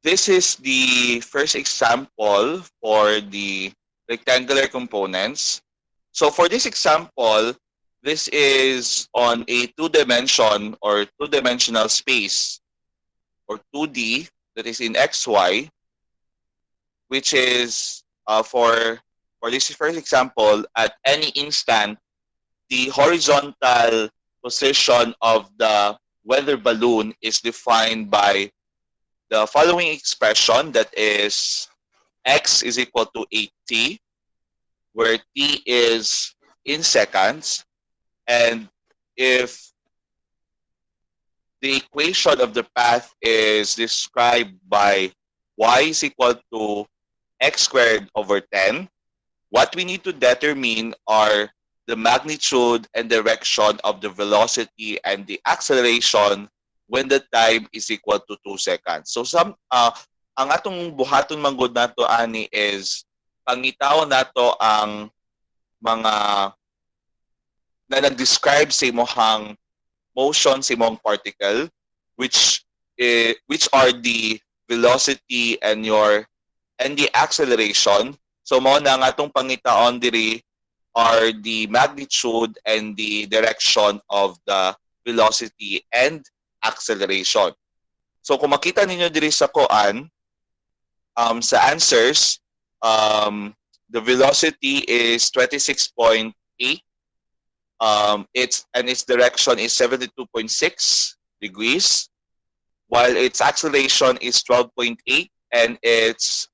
this is the first example for the rectangular components. So for this example, this is on a two-dimension or two-dimensional space or 2D that is in XY, which is for this first example, at any instant, the horizontal position of the weather balloon is defined by the following expression, that is x is equal to 8t, where t is in seconds. And if the equation of the path is described by y is equal to x squared over 10, what we need to determine are the magnitude and direction of the velocity and the acceleration when the time is equal to 2 seconds. So ang atong buhaton manggod nato ani is pangitaw nato ang mga na nag-describe sa imong motion sa imong particle, which are the velocity and the acceleration. So mao na nga atong pangitaon diri are the magnitude and the direction of the velocity and acceleration. So kung makita ninyo diri sa koan, sa answers, the velocity is 26.8. Its direction is 72.6 degrees, while its acceleration is 12.8, and its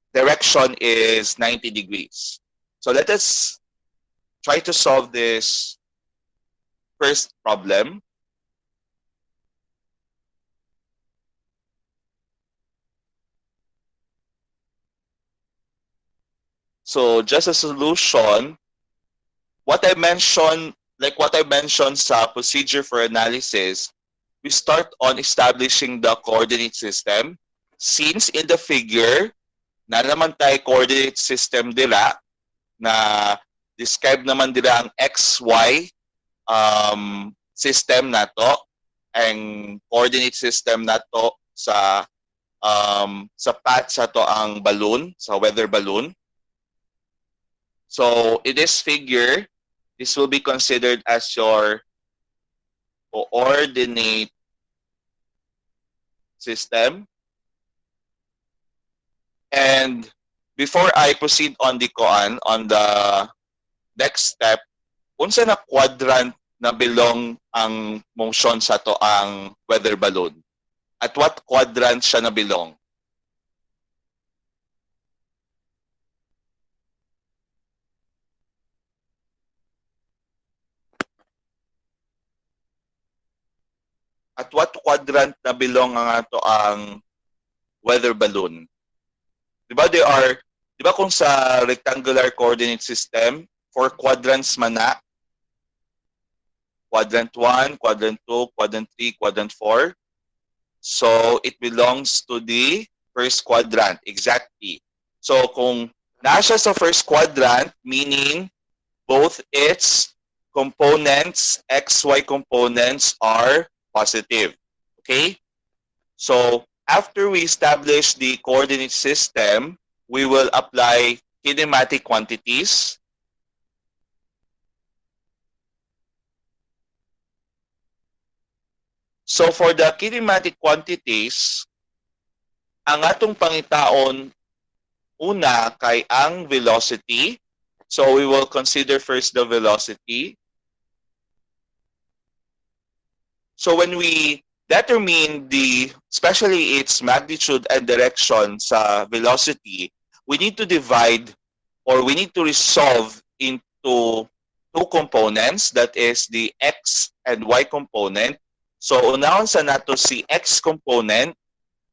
direction is 90 degrees. So let us try to solve this first problem. So just a solution, what I mentioned sa procedure for analysis, we start on establishing the coordinate system. Since in the figure, na naman tayo coordinate system dila, na describe naman dila ang XY system nato, ang coordinate system nato sa path sa to ang balloon, sa weather balloon. So in this figure, this will be considered as your coordinate system. And before I proceed on the next step, unsa na quadrant na belong ang motion sa to ang weather balloon? At what quadrant siya na belong? At what quadrant na belong ang ato ang weather balloon? Diba kung sa rectangular coordinate system, 4 quadrants man na, quadrant 1, quadrant 2, quadrant 3, quadrant 4. So it belongs to the first quadrant, exactly. So kung nasa sa first quadrant, meaning both its components, XY components, are positive. Okay? So after we establish the coordinate system, we will apply kinematic quantities. So for the kinematic quantities, ang atong pangitaon una kay ang velocity. So we will consider first the velocity. So when we determine especially its magnitude and direction sa velocity, we need to divide, or we need to resolve into two components, that is the x and y component. So unahon sa nato si x component,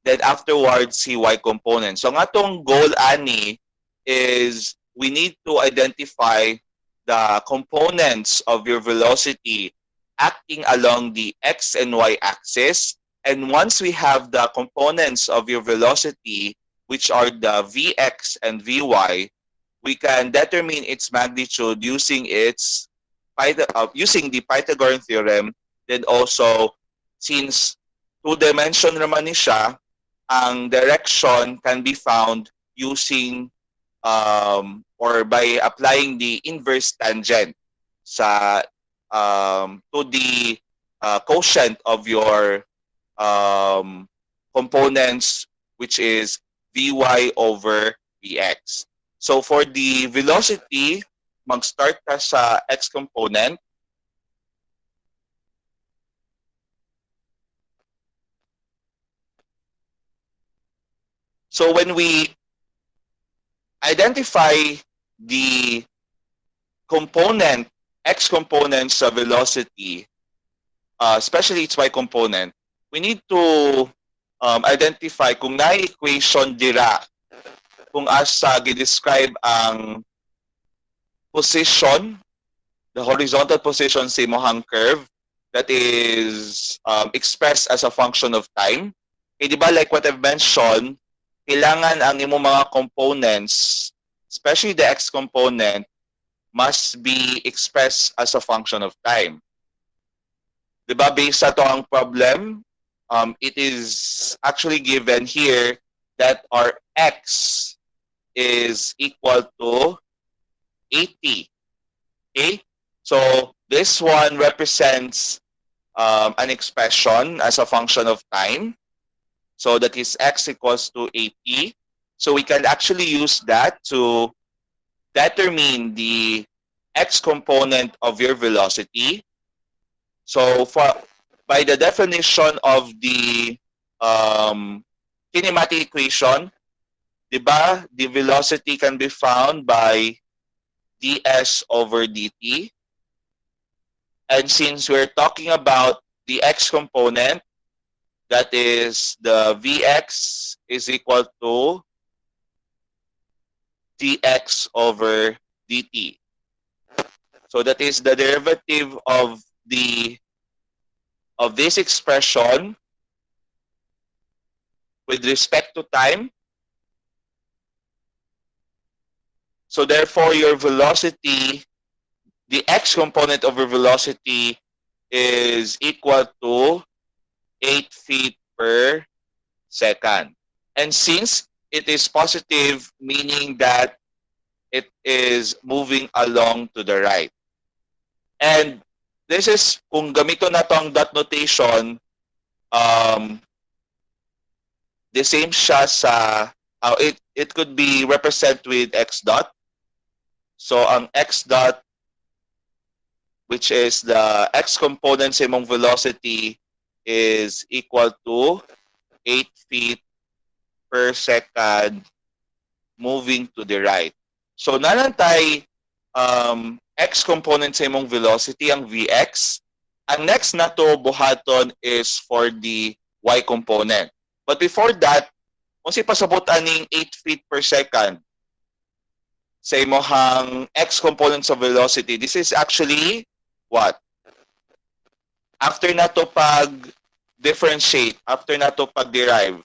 then afterwards si y component. So ang atong goal ani is we need to identify the components of your velocity acting along the x and y axis. And once we have the components of your velocity, which are the vx and vy, we can determine its magnitude using the Pythagorean theorem. Then also, since two-dimension naman ni siya, ang direction can be found using or by applying the inverse tangent sa to the quotient of your components, which is Vy over Vx. So for the velocity, mag-start ka sa x component. So when we identify the component, x component sa velocity, especially its y component, we need to identify kung na-equation dira kung asa gi-describe ang position, the horizontal position sa imong curve that is expressed as a function of time. Eh, di ba, like what I've mentioned, kailangan ang imong mga components, especially the x component, must be expressed as a function of time. Di ba, based sa to ang problem, it is actually given here that our x is equal to 80. Okay? So this one represents an expression as a function of time. So that is x equals to 80. So we can actually use that to determine the x component of your velocity. So by the definition of the kinematic equation, diba, the velocity can be found by ds over dt. And since we're talking about the x component, that is the Vx is equal to dx over dt. So that is the derivative of this expression with respect to time. So therefore, your velocity, the x component of your velocity is equal to 8 feet per second. And since it is positive, meaning that it is moving along to the right. And this is, kung gamito na to ang dot notation, the same siya sa, it could be represented with x dot. So ang x dot, which is the x component sa imong velocity, is equal to 8 feet per second moving to the right. So nanantay x component sa imong velocity, ang Vx. Ang next na to buhaton is for the y component. But before that, kung si pasabutan ning 8 feet per second sa imong x component sa velocity, this is actually what? After na to pag-differentiate, after na to pag-derive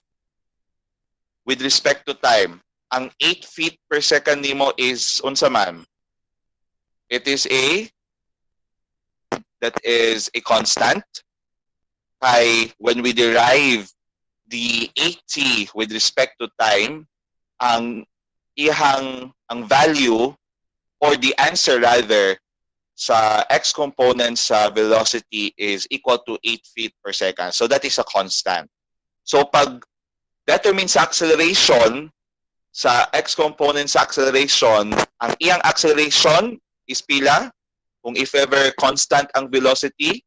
with respect to time, ang 8 feet per second nimo is unsa man? It is a constant. Kay when we derive the 80 with respect to time, ang value or the answer rather sa x component sa velocity is equal to 8 feet per second. So that is a constant. So pag determine sa acceleration, sa x component sa acceleration, ang iyang acceleration is pila? Kung if ever constant ang velocity,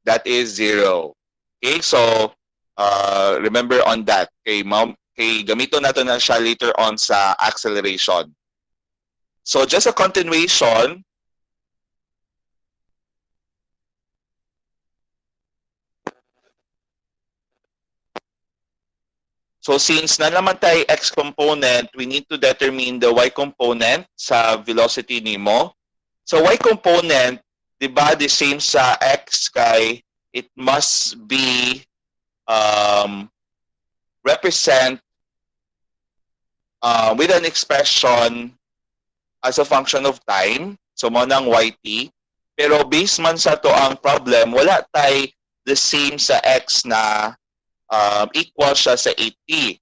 that is 0. Okay, so remember on that. Kay gamito natin na siya later on sa acceleration. So just a continuation. So since na naman tayo x component, we need to determine the y component sa velocity nimo. So y component, di ba, the same sa x kay it must be represent with an expression as a function of time. So mo nang yt. Pero based man sa to ang problem, wala tay the same sa x na equal siya sa 80.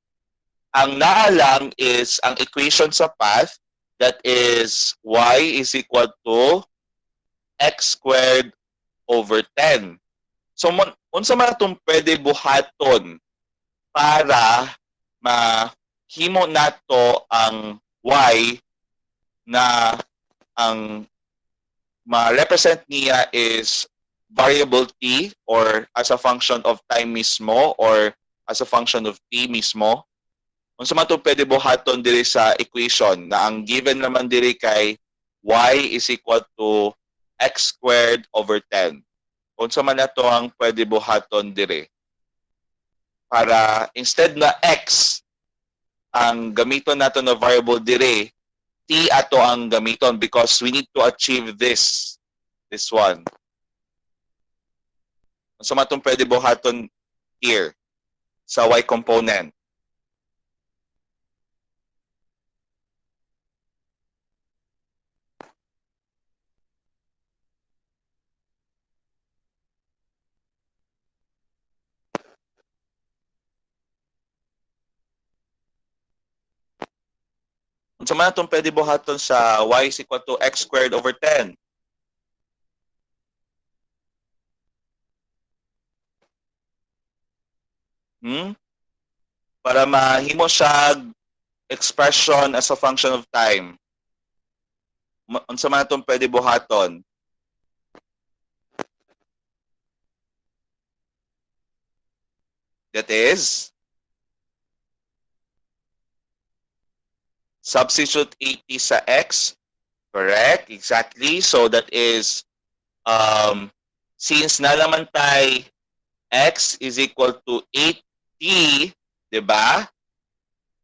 Ang naa lang is ang equation sa path, that is y is equal to x squared over 10. So, unsa man itong pwede buhaton para mahimo nato ang y na ang ma-represent niya is variable t or as a function of time mismo or as a function of t mismo. Unsa man to pwede buhaton diri sa equation na ang given naman diri kay y is equal to x squared over 10. Unsa man nato ang pwede buhaton diri para instead na x ang gamiton nato na variable diri, t ato ang gamiton because we need to achieve this one. Unsa man tong pwede buhaton here sa y component? Unsa man itong pwede buhaton sa y is equal to x squared over 10? Para mahimo siya expression as a function of time. Unsa man itong pwede buhaton? That is, substitute 80 sa x. Correct, exactly. So that is, since nalaman tayo x is equal to 8t, di ba?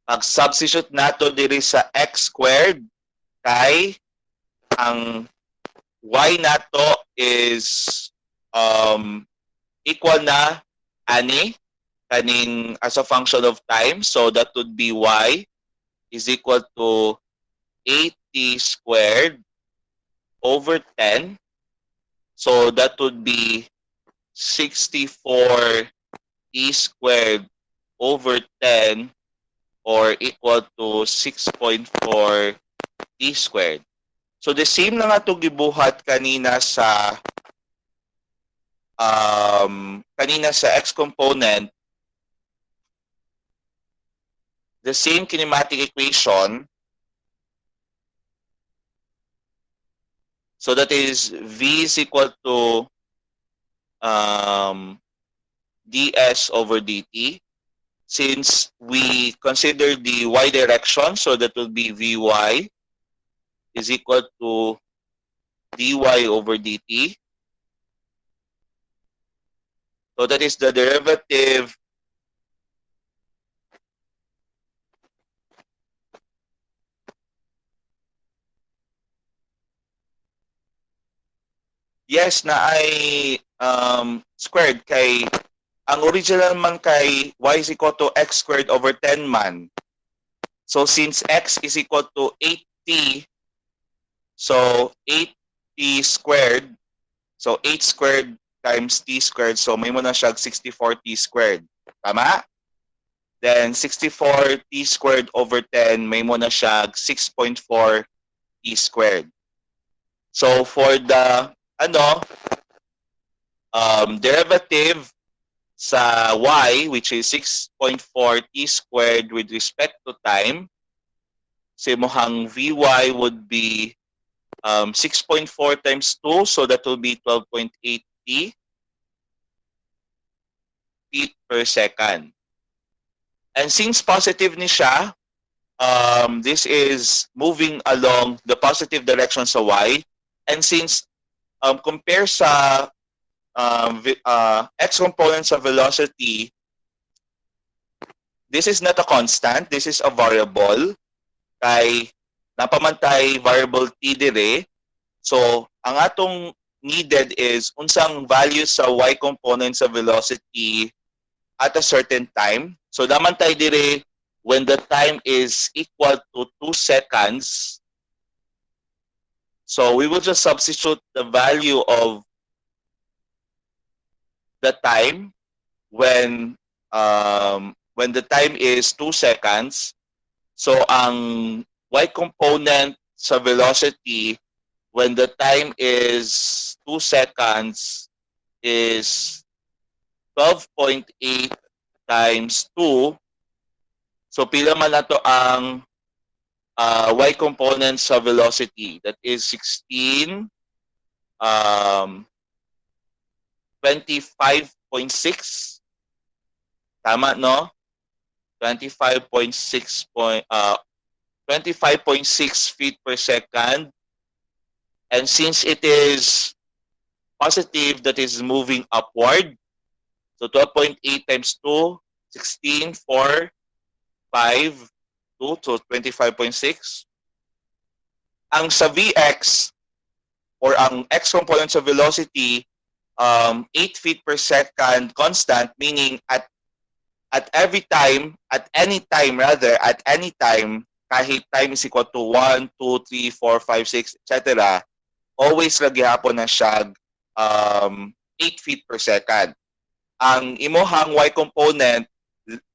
Pag-substitute nato diri sa x squared, kay ang y nato is equal na ani kaning as a function of time. So that would be y is equal to 8t squared over 10. So that would be 64t squared over 10 or equal to 6.4 t squared. So the same na nga ito gibuhat kanina sa x component. The same kinematic equation. So that is v is equal to ds over dt. Since we consider the y direction, so that will be vy is equal to dy over dt. So that is the derivative yes na ay squared kay ang original man kay y is equal to x squared over 10 man. So since x is equal to 8t, so 8t squared, so 8 squared times t squared, so may mo na siya 64t squared. Tama? Then 64t squared over 10, may mo na siya 6.4 t squared. So for the derivative sa y, which is 6.4 t squared with respect to time, si mohang vy would be 6.4 times 2, so that will be 12.8 t feet per second. And since positive ni siya, this is moving along the positive direction sa y. And since compare sa x component sa velocity, this is not a constant, this is a variable. Kay napamantay variable t dire. So ang atong needed is unsang value sa y component sa velocity at a certain time. So naman tayo dire when the time is equal to 2 seconds. So we will just substitute the value of the time when the time is 2 seconds. So ang y component sa velocity when the time is 2 seconds is 12.8 times 2. So pila man na to ang y component sa velocity. That is 16, 25.6. Tama, no? 25.6 25.6 feet per second. And since it is positive, that is moving upward. So 12.8 times 2, 16, 4, 5, 2, so 25.6. Ang sa Vx, or ang x component sa velocity, 8 feet per second constant, meaning at every time, at any time rather, at any time, kahit time is equal to 1, 2, 3, 4, 5, 6, etc., always lagi hapon na siya 8 feet per second. Ang imuhang y component,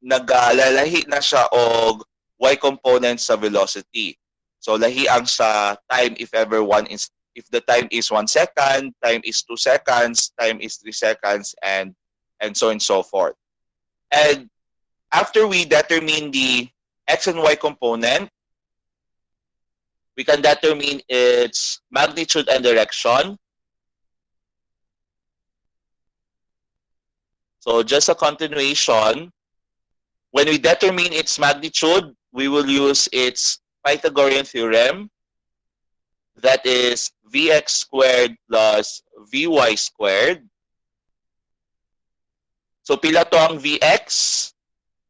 nagalalahi na siya og y component sa velocity. So lahi ang sa time if ever if the time is 1 second, time is 2 seconds, time is 3 seconds, and so on and so forth. And after we determine the x and y component, we can determine its magnitude and direction. So just a continuation, when we determine its magnitude, we will use its Pythagorean theorem. That is Vx squared plus Vy squared. So pila to ang Vx?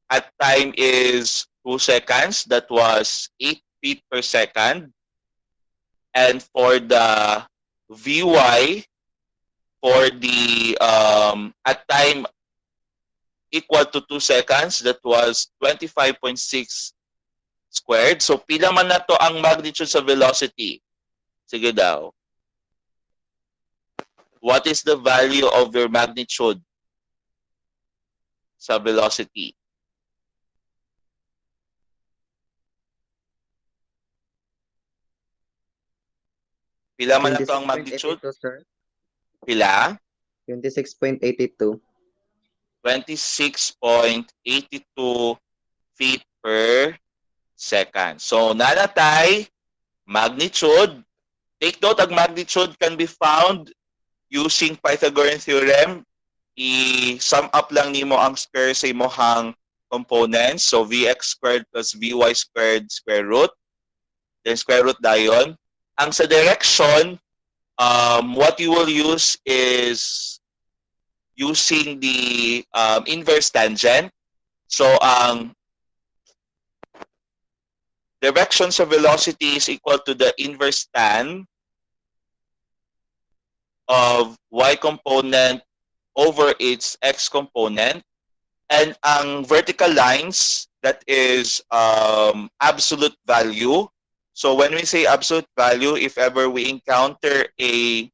At time is 2 seconds. That was 8 feet per second. And for the Vy, for the at time equal to 2 seconds, that was 25.6 squared. So pila man na to ang magnitude sa velocity? Sige daw. What is the value of your magnitude sa velocity? Pila man na to ang magnitude? 26.82, sir. Pila? 26.82. 26.82 feet per second. So nanatay magnitude. Take note, ang magnitude can be found using Pythagorean theorem. I-sum up lang nimo ang square sa imohang components. So Vx squared plus Vy squared square root. Then square root dayon. Ang sa direction, what you will use is using the inverse tangent. So ang direction sa velocity is equal to the inverse tan of y component over its x component. And ang vertical lines, that is absolute value. So when we say absolute value, if ever we encounter a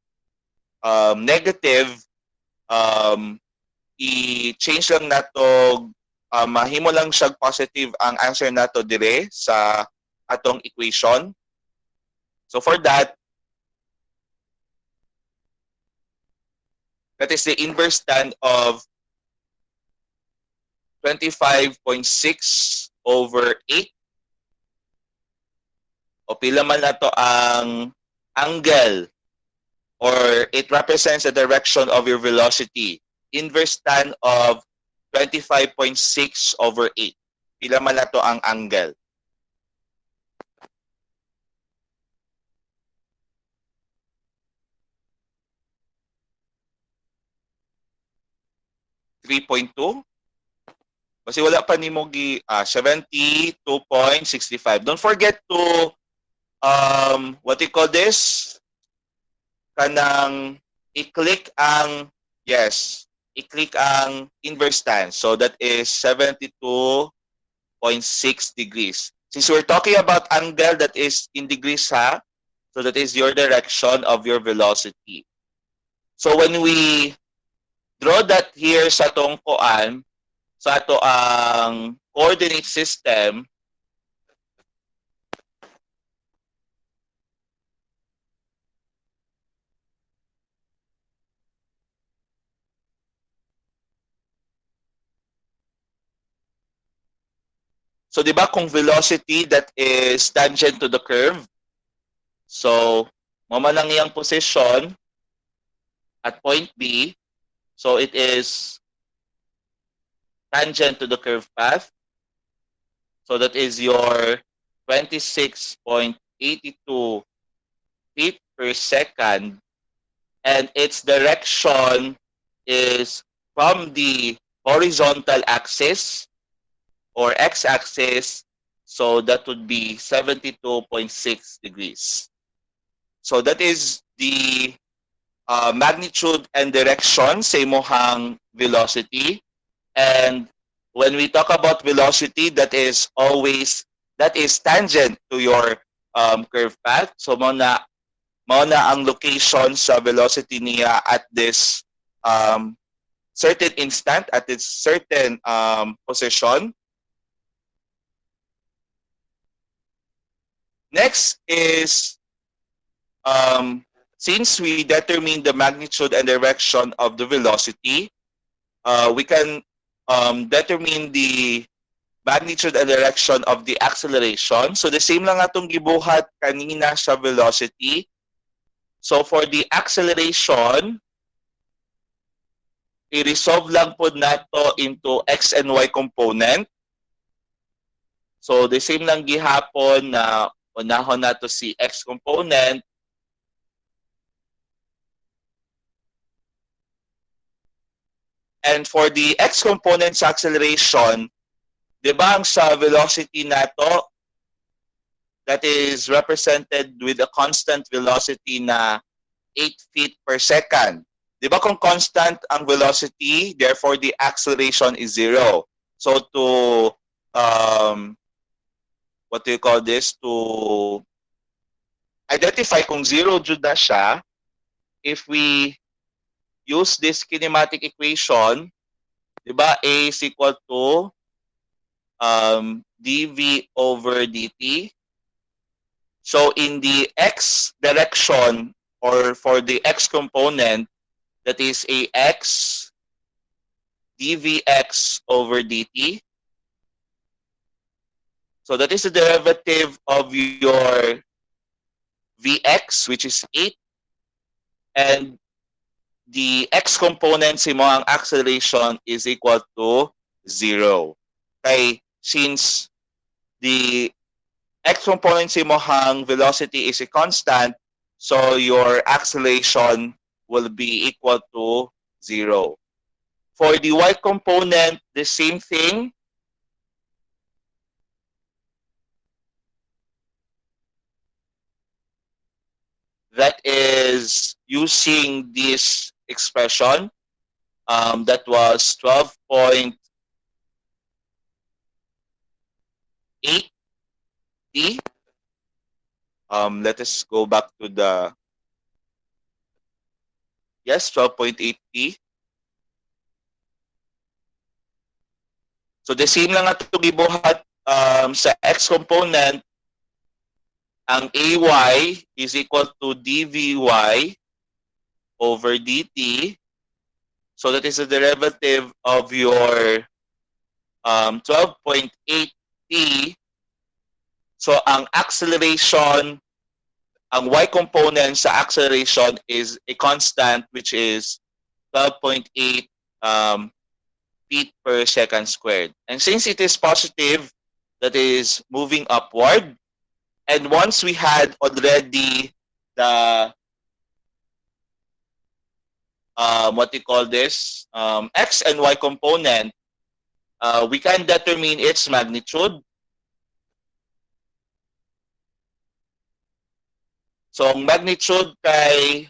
negative, i-change lang nato, mahimo lang siya positive ang answer nato dire sa atong equation. So for that is the inverse tan of 25.6 over 8. O pila man na to ang angle, or it represents the direction of your velocity. Inverse tan of 25.6 over 8. Pila man na to ang angle. .2? Kasi wala pa ni mo 72.65. Don't forget to what you call this? Kanang i-click ang i-click ang inverse tan. So that is 72.6 degrees. Since we're talking about angle that is in degrees ha, So that is your direction of your velocity. So when we draw that here sa atong kuan, sa ato ang coordinate system, so di ba kung velocity that is tangent to the curve, so mamalang iyang position at point B, so it is tangent to the curve path. So that is your 26.82 feet per second, and its direction is from the horizontal axis or x-axis, so that would be 72.6 degrees. So that is the magnitude and direction sa imong velocity. And when we talk about velocity, that is tangent to your curve path. So mao na ang location sa velocity niya at this certain instant, at its certain position. Next is, since we determine the magnitude and direction of the velocity, we can determine the magnitude and direction of the acceleration. So the same lang atong gibuhat kanina sa velocity. So for the acceleration, i-resolve lang po nato into x and y component. So the same lang gihapon na unahon nato si x component. And for the x component sa acceleration, di ba ang sa velocity nato, that is represented with a constant velocity na 8 feet per second. Di ba kung constant ang velocity, therefore the acceleration is 0. So to, what do you call this? To identify kung 0 jud na siya, if we use this kinematic equation, di ba A is equal to dv over dt. So in the x direction, or for the x component, that is ax dvx over dt. So that is the derivative of your vx, which is 8, and the x component sa mo ang acceleration is equal to 0. Okay, since the x component sa mo ang velocity is a constant, so your acceleration will be equal to 0. For the y component, the same thing. That is using this expression that was 12.8 t. Let us go back to the, yes, 12.8 t. So the same lang ato gibuhat sa x component, ang ay is equal to dvy over dt. So that is the derivative of your 12.8 t. So ang acceleration, ang y component sa acceleration is a constant, which is 12.8 feet per second squared. And since it is positive, that is moving upward. And once we had already the what you call this, x and y component, we can determine its magnitude. So ang magnitude kay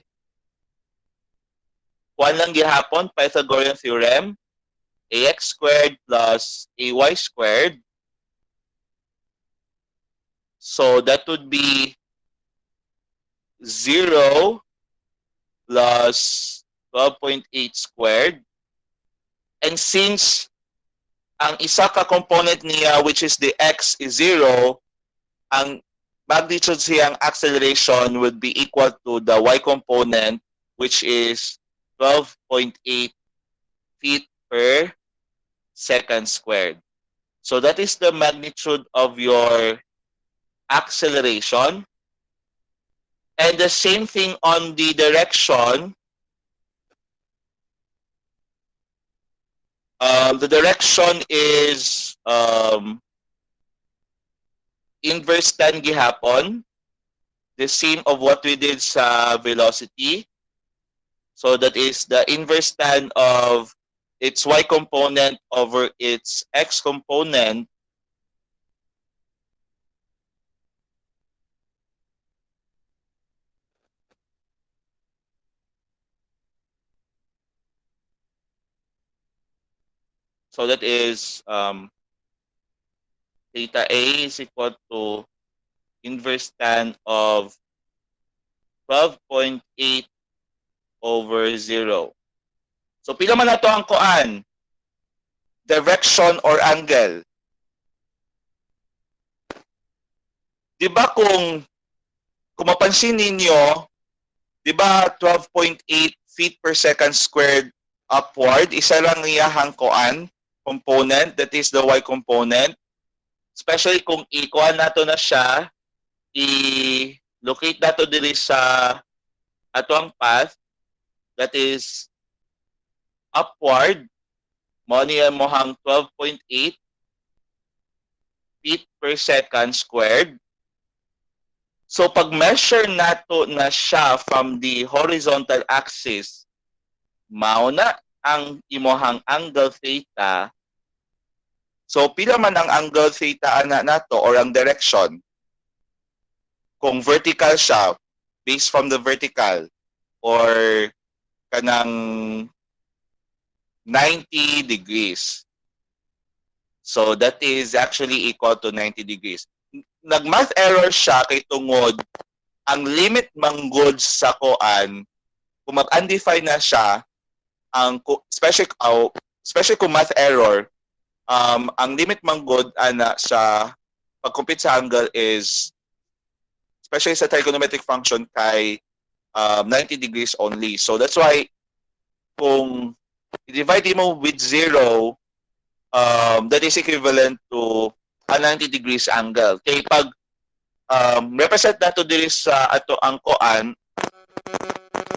kuan lang gihapon, Pythagorean theorem, ax squared plus ay squared. So that would be 0 plus 12.8 squared. And since ang isa ka component niya, which is the x is 0, ang magnitude siyang acceleration would be equal to the y component, which is 12.8 feet per second squared. So that is the magnitude of your acceleration. And the same thing on the direction. The direction is inverse tan gihapon. The same of what we did sa velocity. So that is the inverse tan of its y component over its x component. So that is theta A is equal to inverse tan of 12.8 over 0. So pila man nato ang kuan? Direction or angle. Di ba kung mapansin ninyo, di ba 12.8 feet per second squared upward, isa lang iyahang kuan component, that is the y component. Especially kung i-kuan nato na siya, i-locate nato diri sa atong path, that is upward, mo niya mo hang 12.8 feet per second squared. So pag measure nato na siya from the horizontal axis, mao na ang imohang angle theta. So pila man ang angle theta ana nato or ang direction? Kung vertical siya, based from the vertical, or kanang 90 degrees. So that is actually equal to 90 degrees. Nag-math error siya kay tungod ang limit manggod sa koan, kung mag-undefined na siya, ang especially kung math error, ang limit manggod ana sa pag-compute sa angle is, especially sa trigonometric function, kay 90 degrees only. So that's why kung i-divide mo with 0, that is equivalent to a 90 degrees angle. Kay pag represent nato diri sa ato ang koan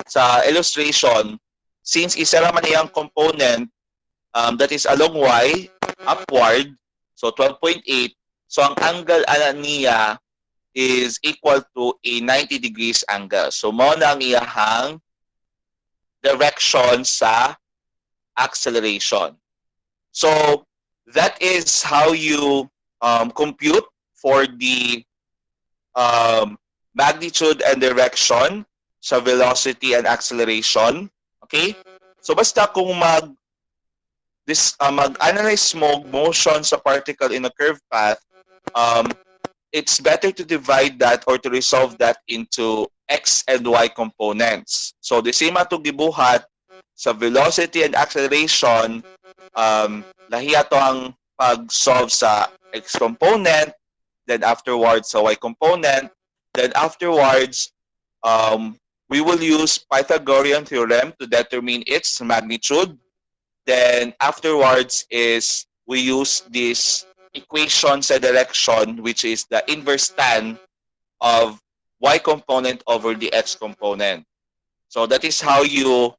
sa illustration, since isa ra man iyang component, that is along y upward, so 12.8, so ang angle ana niya is equal to a 90 degrees angle. So mo na ang iyahang direction sa acceleration. So that is how you compute for the magnitude and direction sa velocity and acceleration. Okay? So basta kung mag-analyze mo motion sa particle in a curved path, it's better to divide that or to resolve that into x and y components. So the same atong gibuhat sa velocity and acceleration, lahi ato ang pag-solve sa x component, then afterwards sa y component, then afterwards we will use Pythagorean theorem to determine its magnitude. Then afterwards is we use this equation sa direction, which is the inverse tan of y component over the x component. So that is how you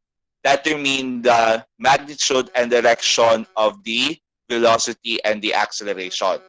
determine the magnitude and direction of the velocity and the acceleration.